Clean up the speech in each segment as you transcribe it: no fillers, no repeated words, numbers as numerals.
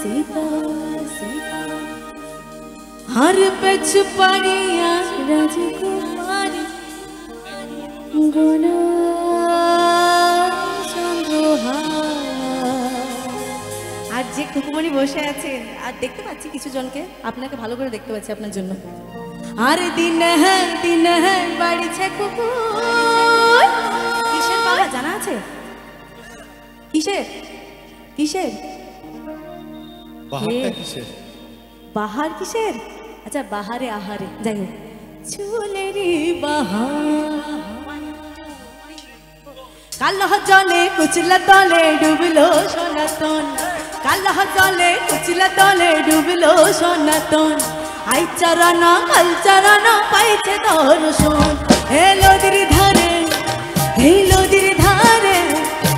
सीता हर पछ पड़िया राजकुमारी गुना আর যে কুকুমনি বসে আছেন আর দেখতে পাচ্ছি কিছু জনকে আপনাকে ভালো করে দেখতে পাচ্ছি আপনার জন্য আর দিন হ্যাঁ বাড়িছে কুকুর কিসের বাবা জানা আছে কিসের কিসের বাহারটা কিসের বাহার কিসের আচ্ছা বাহারে আহারে যাই হোক চুলেরি বাহার কালহ জলে কুচলা তলে ডুবলো সনাতন কালহ জলে কুচলা তলে ডুবলো সনাতন আই চরণ কাল চরণ পাইছে দর্শন হে নদীর ধারে হে নদীর ধারে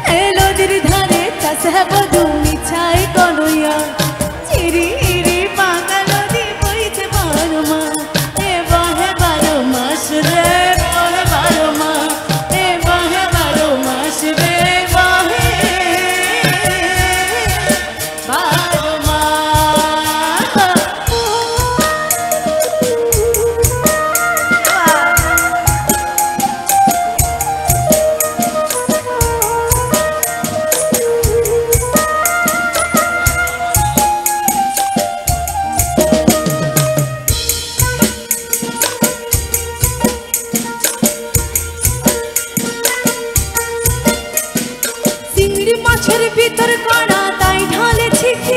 হে নদীর ধারে চাষ বধু মিছাই কনুয়া চিরি পাকা নদী বইছে বারো মাস এ বহে 12 মাস রে বহে 12 মাস এ বহে 12 মাস রে বহে 12 মাস মাছের ভিতর কড়া তাই ঢালেছি কি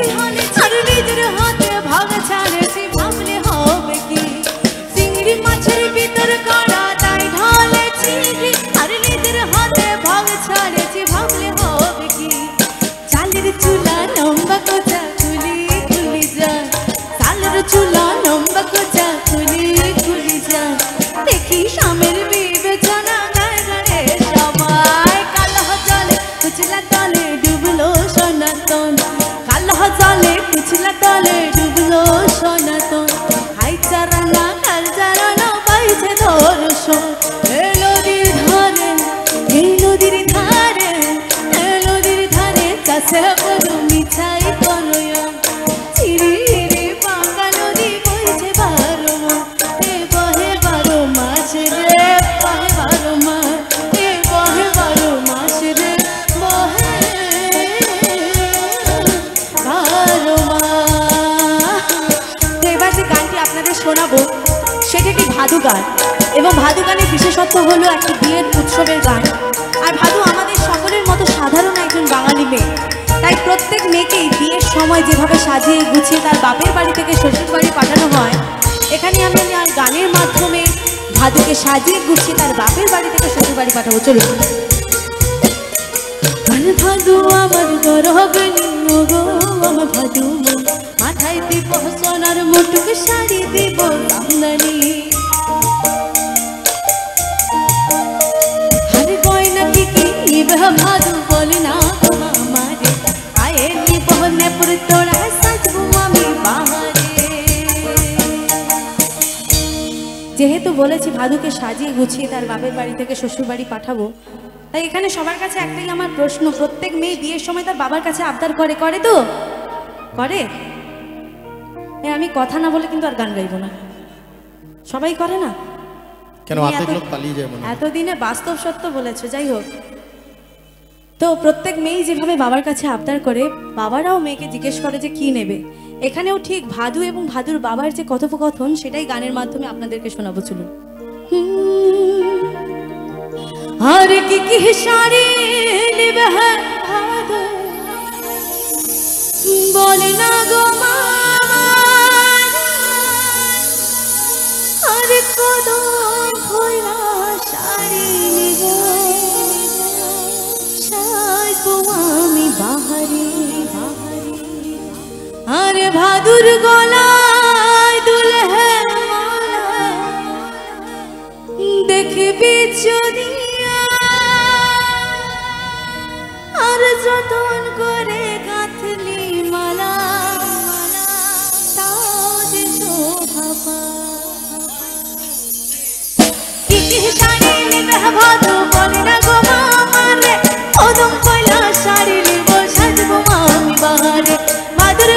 আর নিজের হাতে ভাগ ছাড়েছি ভাবলে হবে কি চিংড়ি মাছের ভিতর কড়া তাই ঢালেছি আর নিজের হাতে ভাগ ছাড়েছি ভাবলে হবে কি চালের চুলা লম্বা কোচা খুলি খুলি যায় চালের চুলা লম্বা কোচা খুলি খুলি যায় দেখি স্বামীর বিবেচনা গায়ে গায়ে সবাই কালহ জলে কুচলা তলে ডুবলো সনাতন কালহ জলে কুচলা তলে ডুবলো সনাতন হাই চারানা কাল চারানা পাইছে দর্শন হে নদীর ধারে হে নদীর ধারে হে নদীর ধারে চাষে বধু মিছাই করয়া চিরি পাকা নদী বইছে 12 মাস এ বহে 12 মাস রে বহে 12 মাস এ বহে 12 মাস রে বহে 12 মাস এবার যে গানটি আপনাদের শোনাবো সেটি একটি ভাদু গান এবং ভাদু গানের বিশেষত্ব হলো একটি বিয়ের উৎসবের গান আর ভাদু আমাদের সকলের মতো সাধারণ একজন বাঙালি মেয়ে তাই প্রত্যেক মেয়েকেই বিয়ের সময় যেভাবে সাজিয়ে গুছিয়ে তার বাপের বাড়ি থেকে শ্বশুর বাড়ি পাঠানো হয় এখানে আমি আর গানের মাধ্যমে ভাদুকে সাজিয়ে গুছিয়ে তার বাপের বাড়ি থেকে শ্বশুর বাড়ি পাঠাবো চলুন ভাদু আমার গরহবনি গো আমার ভাদু মাথায় দিব সোনার মুটুক শাড়ি দিব আমদানি আরে গয়না কি কি নিবে ভাদু বলে না আমারে আয়ে নিব নেপুর তোরা সাজবো আমি বাহারে যেহেতু বলেছি ভাদুকে সাজিয়ে গুছিয়ে তার বাপের বাড়ি থেকে শ্বশুর বাড়ি পাঠাবো তাই এখানে সবার কাছে একটাই আমার প্রশ্ন প্রত্যেক মেয়ে বিয়ের সময় তার বাবার কাছে আবদার করে করে তো করে আমি কথা না বলে কিন্তু আর গান গাইবো না সবাই করে না কেন অর্ধেক লোক পালিয়ে যায় মনে এতদিনে বাস্তব সত্য বলেছো যাই হোক তো প্রত্যেক মেয়ে যেভাবে বাবার কাছে আবদার করে বাবারাও মেয়েকে জিজ্ঞেস করে যে কি নেবে এখানেও ঠিক ভাদু এবং ভাদুর বাবার যে কথোপকথন সেটাই গানের মাধ্যমে আপনাদেরকে শোনাবো চলুন আর কি কি শাড়ি নেবে ভাদু বলে না গো আর কদম খোলা শাড়ি নেব সাজবো আমি বাহারে আরে ভাদুর গলায় দুলহে মালা দেখবি যদি আর যতন করে গাঁথলি মালা তাও যে শোভা কি কি শাড়ি নেবে ভাদু বলে না গো মামারে কদম খোলা শাড়ি নেব সাজবো আমি বাহারে ভাদুর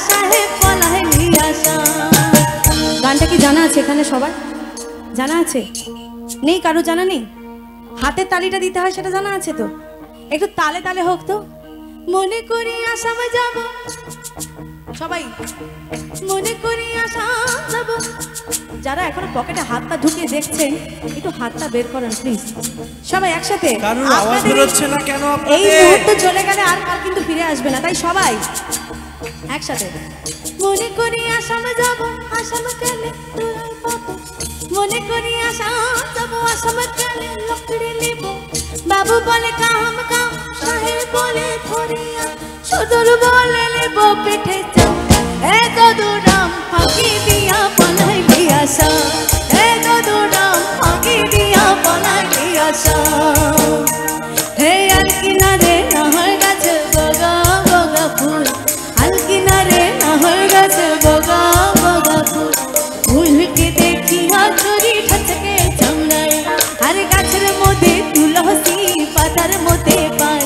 সাহেব পলাইলি আসা। গানটা কি জানা আছে এখানে সবার? জানা আছে? নেই কারো জানা নেই? হাতের তালিটা দিতে হয় সেটা জানা আছে তো? একটু তালে তালে হোক তো। মনে করি আসাম যাব সবাই, মনে করি আসাম যাব। যারা এখনো পকেটে হাতটা ঢুকিয়ে দেখছেন একটু হাতটা বের করেন প্লিজ সবাই একসাথে। কারোর আওয়াজ বেরোচ্ছে না কেন এই আপনাদের? মুহূর্ত চলে গেলে আর কাল কিন্তু ফিরে আসবে না, তাই সবাই একসাথে। মনে করি আসাম যাব, আসাম গেলে তোরাই পাবো। মনে করি আসাম যাব, আসাম গেলে লকড়ি নেব। বাবু বলে কাম কাম, সাহেব বলে ধরিয়া, সদর বলে নেব পিঠে চাপ। এ দদুরাম ফাঁকি দিয়া পলাইলি আসা, এ দদুরাম ফাঁকি দিয়া পলাইলি আসা। হে আলকিনারে নাহর গাছে বগা বগা ফুল, আলকিনারে নাহর গাছে বগা বগা ফুল। ফুলকে দেখিয়া চুরি ঠচকে চামড়ায়, আরে গাছের মধ্যে তুলসী পাতার মধ্যে পান,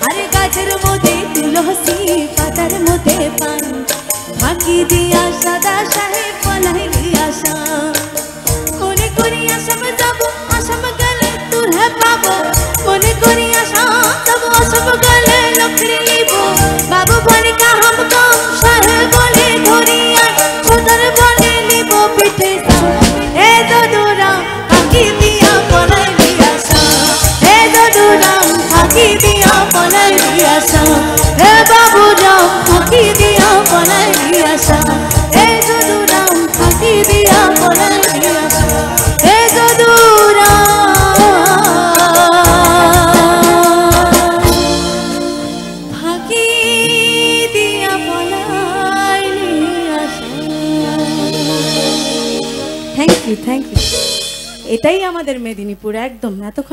আরে গাছের মধ্যে তুলসী পাতার মধ্যে পান। ফাঁকি দিয়া সাদা সাহেব পলাইলি আসা। মনে করি আসাম যাব, আসাম গেলে তোরে পাবো। মনে করি আসাম যাব, আসাম গেলে লকড়ি নিব। বাবু বলে কাম কাম, সাহেব বলে ধরিয়া, সদর বলে নিব পিঠে চাপ। এ দদুরাম ফাঁকি দিয়া পলাইলি আসা, এ দদুরাম ফাঁকি দিয়া পলাইলি আসা। হে বাবুরাম ফাঁকি দিয়া পলাইলি আসা, এ দদুরাম ফাঁকি দিয়া পলাইলি আসা। হে দদুরাম ফাঁকি দিয়া পলাইলি আসা। Thank you, thank you. এটাই আমাদের মেদিনীপুর একদম। এতক্ষণ